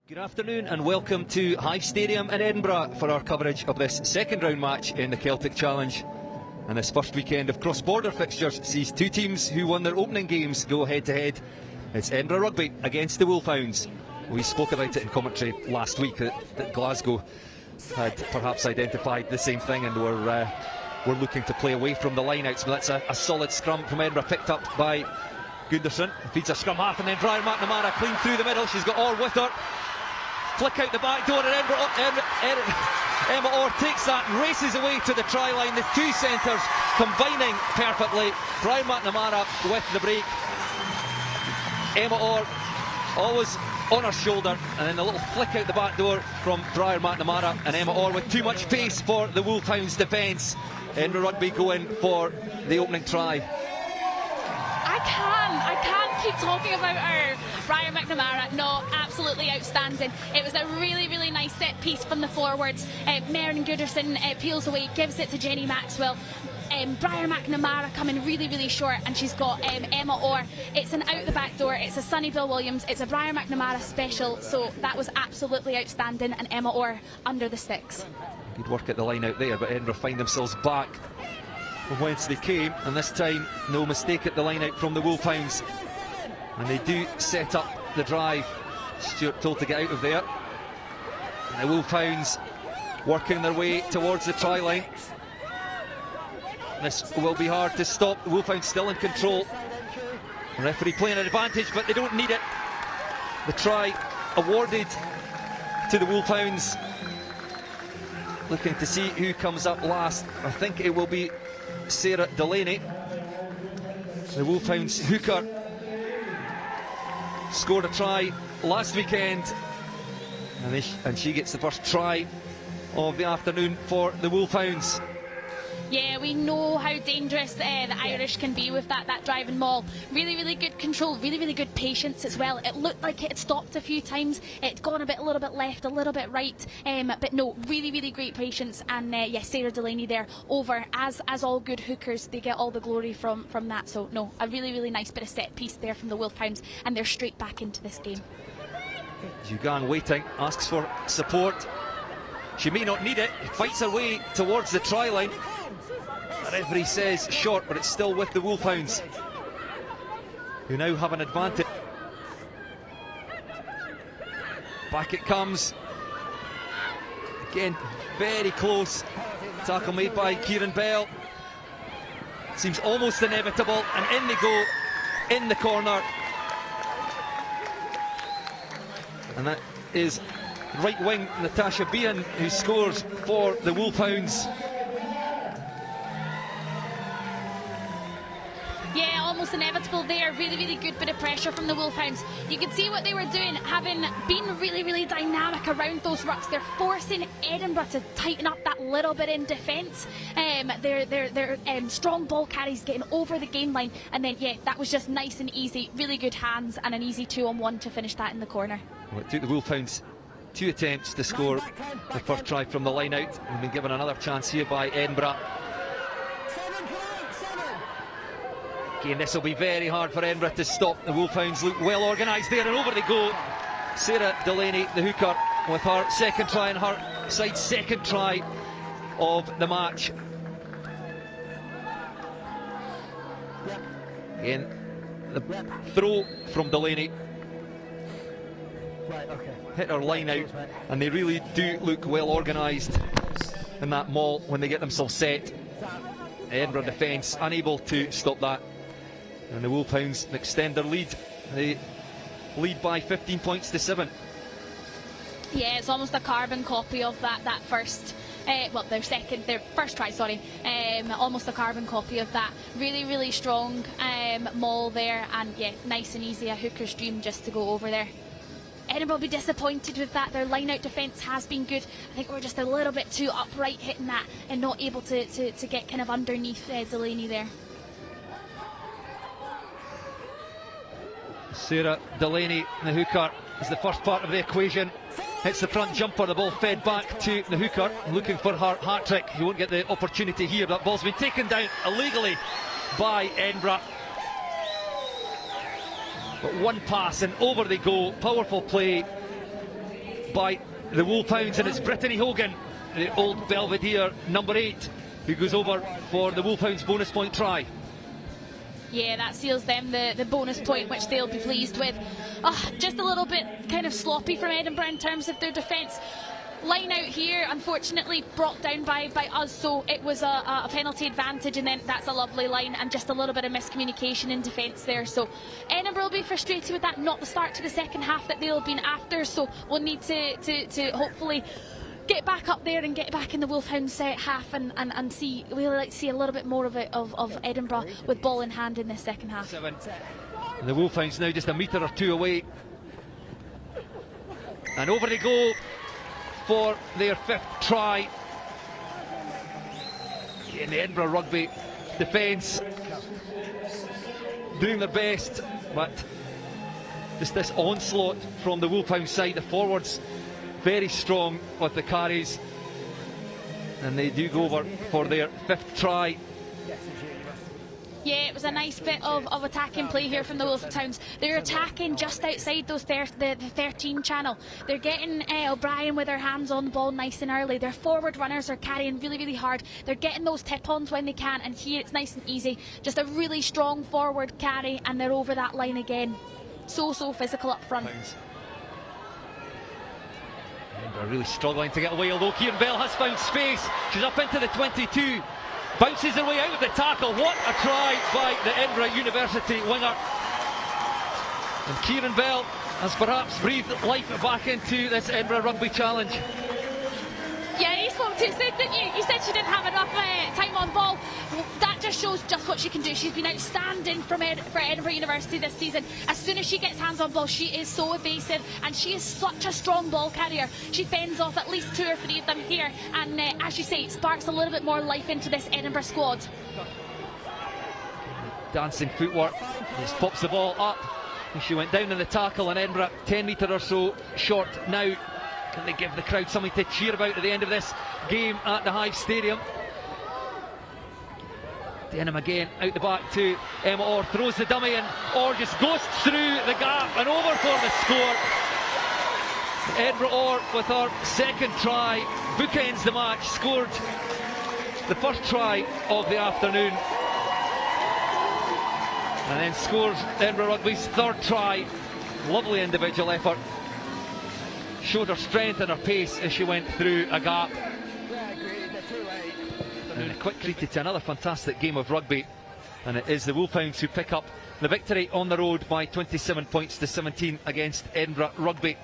Good afternoon and welcome to Hive Stadium in Edinburgh for our coverage of this second round match in the Celtic Challenge. And this first weekend of cross-border fixtures sees two teams who won their opening games go head-to-head. It's Edinburgh Rugby against the Wolfhounds. We spoke about it in commentary last week that Glasgow had perhaps identified the same thing and were looking to play away from the line-outs. But that's a solid scrum from Edinburgh, picked up by Gunderson. Feeds a scrum half and then Brian McNamara clean through the middle. She's got Orr with her. Flick out the back door and Emma Orr takes that and races away to the try line. The two centres combining perfectly. Brian McNamara with the break. Emma Orr always on her shoulder, and then a little flick out the back door from Brian McNamara, and Emma Orr with too much pace for the Wolfhounds defence. Edinburgh Rugby going for the opening try. I can't keep talking about our Brian McNamara. No, absolutely outstanding. It was a really nice set piece from the forwards. Meryn Gunderson peels away, gives it to Jenny Maxwell. Brian McNamara coming really short, and she's got Emma Orr. It's an out the back door, it's a Sonny Bill Williams, it's a Brian McNamara special, so that was absolutely outstanding, and Emma Orr under the sticks. Good work at the line out there, but Edinburgh find themselves back from whence they came, and this time no mistake at the line out from the Wolfhounds, and they do set up the drive. Stewart told to get out of there, and the Wolfhounds working their way towards the try line. This will be hard to stop. The Wolfhounds still in control. The referee playing an advantage, but they don't need it. The try awarded to the Wolfhounds. Looking to see who comes up last. I think it will be Sarah Delaney. The Wolfhounds hooker scored a try last weekend, and she gets the first try of the afternoon for the Wolfhounds. Yeah, we know how dangerous the Irish can be with that driving maul. Really good control, really good patience as well. It looked like it had stopped a few times. It'd gone a little bit left, a little bit right, but no, really great patience. And yes, Sarah Delaney there over, as all good hookers, they get all the glory from that. So no, a really nice bit of set piece there from the Wolfhounds, and they're straight back into this game. Jugan waiting, asks for support. She may not need it, fights her way towards the try line. The referee says short, but it's still with the Wolfhounds, who now have an advantage. Back it comes. Again, very close. Tackle made by Kieran Bell. Seems almost inevitable, and in they go, in the corner. And that is right wing Natasha Behan who scores for the Wolfhounds. Yeah, almost inevitable there. Really good bit of pressure from the Wolfhounds. You could see what they were doing, having been really dynamic around those rucks. They're forcing Edinburgh to tighten up that little bit in defence. Their strong ball carries getting over the game line, and then yeah, that was just nice and easy. Really good hands and an easy 2-on-1 to finish that in the corner. Well, it took the Wolfhounds 2 attempts to score the first try from the line out, and been given another chance here by Edinburgh. Again, this will be very hard for Edinburgh to stop. The Wolfhounds look well organised there, and over they go. Sarah Delaney, the hooker, with her second try and her side's second try of the match. Again, the throw from Delaney hit her line out, and they really do look well organised in that maul when they get themselves set. Edinburgh defence unable to stop that, and the Wolfhounds extend their lead. They lead by 15 points to 7. Yeah, it's almost a carbon copy of that first, their first try, sorry. Almost a carbon copy of that. Really strong maul there, and yeah, nice and easy, a hooker's dream just to go over there. Edinburgh will be disappointed with that. Their line-out defence has been good. I think we're just a little bit too upright hitting that and not able to get kind of underneath Delaney there. Sarah Delaney, the hooker, is the first part of the equation. Hits the front jumper, the ball fed back to the hooker, looking for her hat-trick. He won't get the opportunity here. That ball's been taken down illegally by Edinburgh. But one pass and over they go. Powerful play by the Wolfhounds, and it's Brittany Hogan, the old Belvedere number 8, who goes over for the Wolfhounds bonus point try. Yeah, that seals them the bonus point, which they'll be pleased with. Just a little bit kind of sloppy from Edinburgh in terms of their defence. Line out here, unfortunately, brought down by us, so it was a penalty advantage, and then that's a lovely line, and just a little bit of miscommunication in defence there. So Edinburgh will be frustrated with that, not the start to the second half that they'll have been after, so we'll need to hopefully get back up there and get back in the Wolfhounds half and see, we'll like to see a little bit more of it of Edinburgh with ball in hand in this second half. And the Wolfhounds now just a metre or two away, and over they go for their 5th try. In the Edinburgh Rugby defence doing their best, but just this onslaught from the Wolfhound side. The forwards very strong with the carries, and they do go over for their 5th try. Yeah, it was a nice bit of attacking play here from the Wolfhounds. They're attacking just outside those the 13 channel. They're getting O'Brien with their hands on the ball nice and early. Their forward runners are carrying really, really hard. They're getting those tip-ons when they can, and here it's nice and easy. Just a really strong forward carry, and they're over that line again. So physical up front. And they're really struggling to get away, although Kieran Bell has found space. She's up into the 22. Bounces her way out of the tackle. What a try by the Edinburgh University winger. And Kieran Bell has perhaps breathed life back into this Edinburgh Rugby Challenge. Yeah, you spoke to Sid, didn't you? You said she didn't have enough time on ball. Well, that just shows just what she can do. She's been outstanding for Edinburgh University this season. As soon as she gets hands on ball, she is so evasive, and she is such a strong ball carrier. She fends off at least 2 or 3 of them here, and as you say, it sparks a little bit more life into this Edinburgh squad. Dancing footwork, just pops the ball up. She went down in the tackle, and Edinburgh 10 metre or so short now. Can they give the crowd something to cheer about at the end of this game at the Hive Stadium? Denham again out the back to Emma Orr, throws the dummy, and Orr just goes through the gap and over for the score. Edinburgh Orr with her 2nd try bookends the match, scored the 1st try of the afternoon, and then scores Edinburgh Rugby's 3rd try. Lovely individual effort. Showed her strength and her pace as she went through a gap. And a quick lead to another fantastic game of rugby, and it is the Wolfhounds who pick up the victory on the road by 27 points to 17 against Edinburgh Rugby.